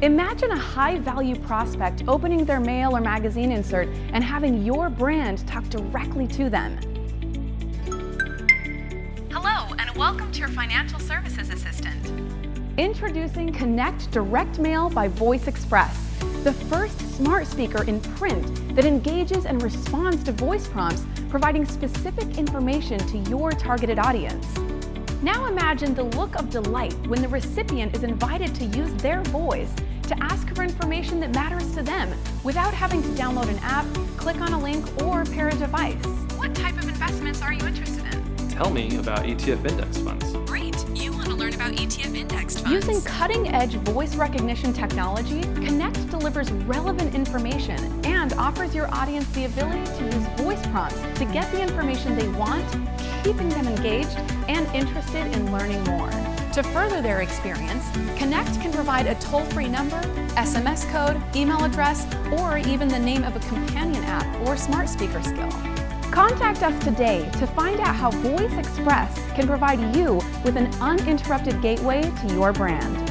Imagine a high-value prospect opening their mail or magazine insert and having your brand talk directly to them. Hello, and welcome to your financial services assistant. Introducing Connect Direct Mail by Voice Express, the first smart speaker in print that engages and responds to voice prompts, providing specific information to your targeted audience. Now imagine the look of delight when the recipient is invited to use their voice to ask for information that matters to them without having to download an app, click on a link, or pair a device. What type of investments are you interested in? Tell me about ETF index funds. Great, you want to learn about ETF indexed funds. Using cutting-edge voice recognition technology, Connect delivers relevant information and offers your audience the ability to use voice prompts to get the information they want, keeping them engaged and interested in learning more. To further their experience, Connect can provide a toll-free number, SMS code, email address, or even the name of a companion app or smart speaker skill. Contact us today to find out how Voice Express can provide you with an uninterrupted gateway to your brand.